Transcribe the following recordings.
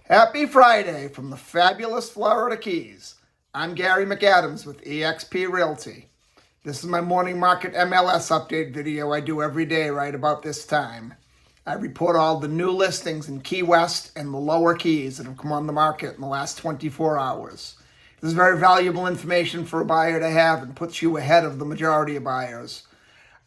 Happy Friday from the fabulous Florida Keys. I'm Gary McAdams with eXp Realty. This is my morning market MLS update video I do every day right about this time. I report all the new listings in Key West and the lower Keys that have come on the market in the last 24 hours. This is very valuable information for a buyer to have and puts you ahead of the majority of buyers.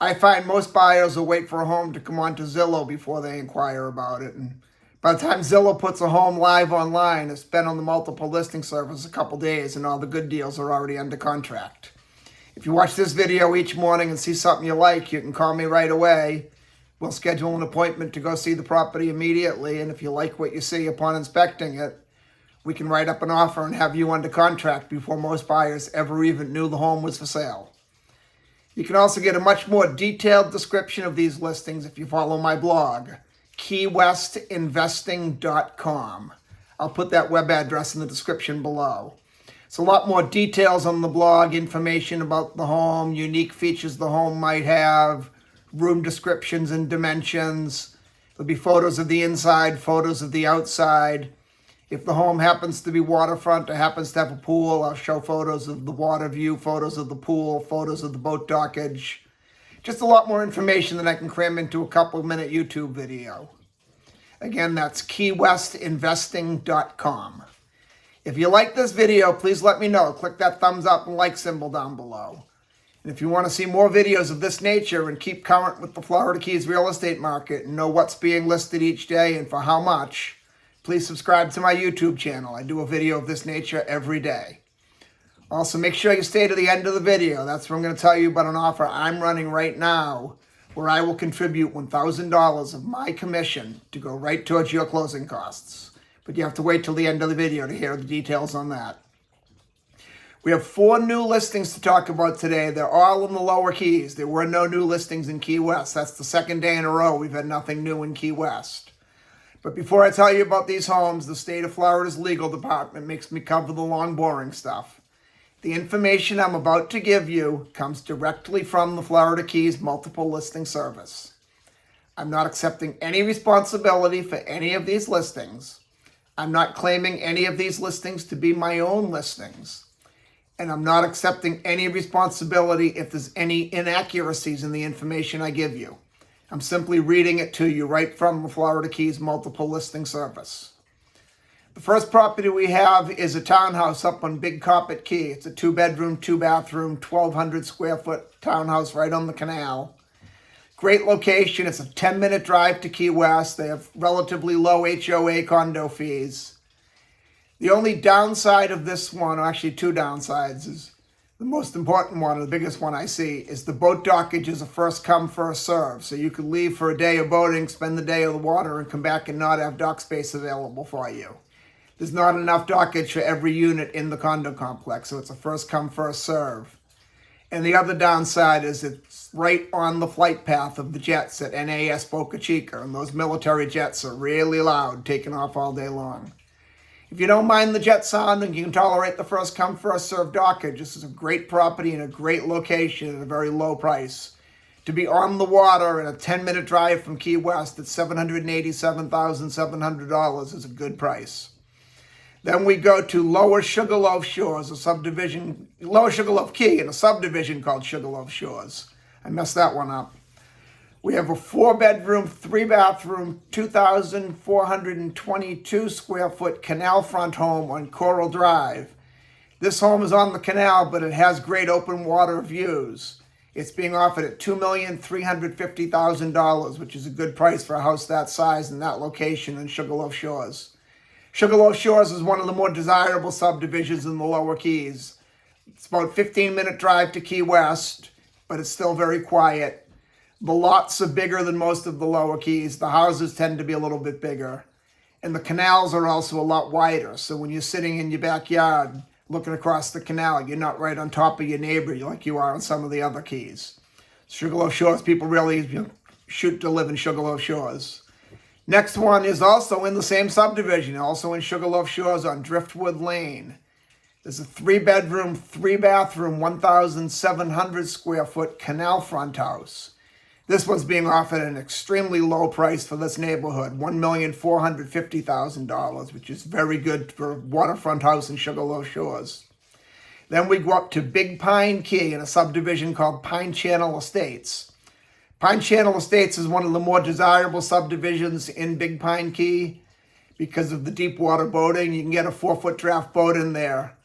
I find most buyers will wait for a home to come onto Zillow before they inquire about it. And by the time Zillow puts a home live online, it's been on the multiple listing service a couple days and all the good deals are already under contract. If you watch this video each morning and see something you like, you can call me right away. We'll schedule an appointment to go see the property immediately, and if you like what you see upon inspecting it, we can write up an offer and have you under contract before most buyers ever even knew the home was for sale. You can also get a much more detailed description of these listings if you follow my blog, keywestinvesting.com. I'll put that web address in the description below. It's a lot more details on the blog, information about the home, unique features the home might have, room descriptions and dimensions. There'll be photos of the inside, photos of the outside. If the home happens to be waterfront or happens to have a pool, I'll show photos of the water view, photos of the pool, photos of the boat dockage. Just a lot more information than I can cram into a couple-minute YouTube video. Again, that's keywestinvesting.com. If you like this video, please let me know. Click that thumbs up and like symbol down below. And if you want to see more videos of this nature and keep current with the Florida Keys real estate market and know what's being listed each day and for how much, please subscribe to my YouTube channel. I do a video of this nature every day. Also, make sure you stay to the end of the video. That's where I'm going to tell you about an offer I'm running right now where I will contribute $1,000 of my commission to go right towards your closing costs. But you have to wait till the end of the video to hear the details on that. We have 4 new listings to talk about today. They're all in the lower Keys. There were no new listings in Key West. That's the second day in a row we've had nothing new in Key West. But before I tell you about these homes, the state of Florida's legal department makes me cover the long, boring stuff. The information I'm about to give you comes directly from the Florida Keys Multiple Listing Service. I'm not accepting any responsibility for any of these listings. I'm not claiming any of these listings to be my own listings. And I'm not accepting any responsibility if there's any inaccuracies in the information I give you. I'm simply reading it to you right from the Florida Keys Multiple Listing Service. The first property we have is a townhouse up on Big Carpet Key. It's a 2-bedroom, 2-bathroom, 1,200 square foot townhouse right on the canal. Great location. It's a 10-minute drive to Key West. They have relatively low HOA condo fees. The only downside of this one, or actually 2 downsides, is the most important one, or the biggest one I see, is the boat dockage is a first come, first serve. So you could leave for a day of boating, spend the day on the water, and come back and not have dock space available for you. There's not enough dockage for every unit in the condo complex, so it's a first come, first serve. And the other downside is it's right on the flight path of the jets at NAS Boca Chica, and those military jets are really loud, taking off all day long. If you don't mind the jet sound and you can tolerate the first come, first serve dockage, this is a great property and a great location at a very low price. To be on the water and a 10-minute drive from Key West at $787,700 is a good price. Then we go to Lower Sugarloaf Shores, a subdivision, Lower Sugarloaf Key, in a subdivision called Sugarloaf Shores. I messed that one up. We have a 4-bedroom, 3-bathroom, 2,422 square foot canal front home on Coral Drive. This home is on the canal, but it has great open water views. It's being offered at $2,350,000, which is a good price for a house that size and that location in Sugarloaf Shores. Sugarloaf Shores is one of the more desirable subdivisions in the lower Keys. It's about a 15-minute drive to Key West, but it's still very quiet. The lots are bigger than most of the lower Keys. The houses tend to be a little bit bigger. And the canals are also a lot wider. So when you're sitting in your backyard looking across the canal, you're not right on top of your neighbor like you are on some of the other Keys. Sugarloaf Shores, people really shoot to live in Sugarloaf Shores. Next one is also in the same subdivision, also in Sugarloaf Shores on Driftwood Lane. There's a 3-bedroom, 3-bathroom, 1,700 square foot canal front house. This one's being offered at an extremely low price for this neighborhood, $1,450,000, which is very good for a waterfront house in Sugarloaf Shores. Then we go up to Big Pine Key in a subdivision called Pine Channel Estates. Pine Channel Estates is one of the more desirable subdivisions in Big Pine Key because of the deep water boating. You can get a 4-foot draft boat in there.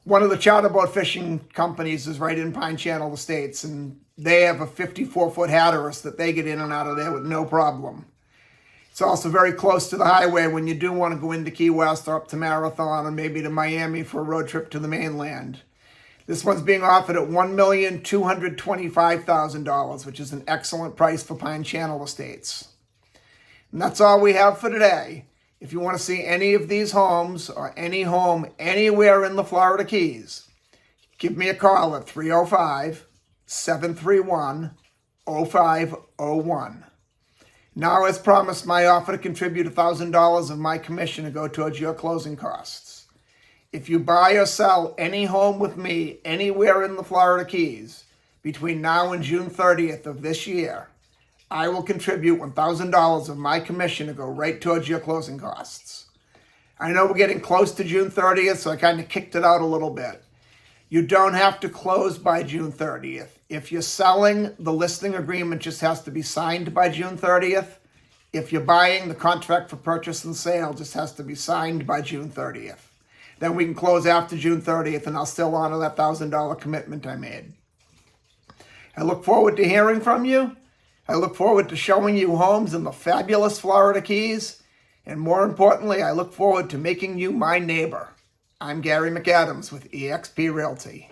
One of the charter boat fishing companies is right in Pine Channel Estates, and they have a 54-foot Hatteras that they get in and out of there with no problem. It's also very close to the highway when you do want to go into Key West or up to Marathon or maybe to Miami for a road trip to the mainland. This one's being offered at $1,225,000, which is an excellent price for Pine Channel Estates. And that's all we have for today. If you want to see any of these homes or any home anywhere in the Florida Keys, give me a call at 305-731-0501. Now, as promised, my offer to contribute $1,000 of my commission to go towards your closing costs. If you buy or sell any home with me anywhere in the Florida Keys between now and June 30th of this year, I will contribute $1,000 of my commission to go right towards your closing costs. I know we're getting close to June 30th, so I kind of kicked it out a little bit. You don't have to close by June 30th. If you're selling, the listing agreement just has to be signed by June 30th. If you're buying, the contract for purchase and sale just has to be signed by June 30th. Then we can close after June 30th, and I'll still honor that $1,000 commitment I made. I look forward to hearing from you. I look forward to showing you homes in the fabulous Florida Keys. And more importantly, I look forward to making you my neighbor. I'm Gary McAdams with eXp Realty.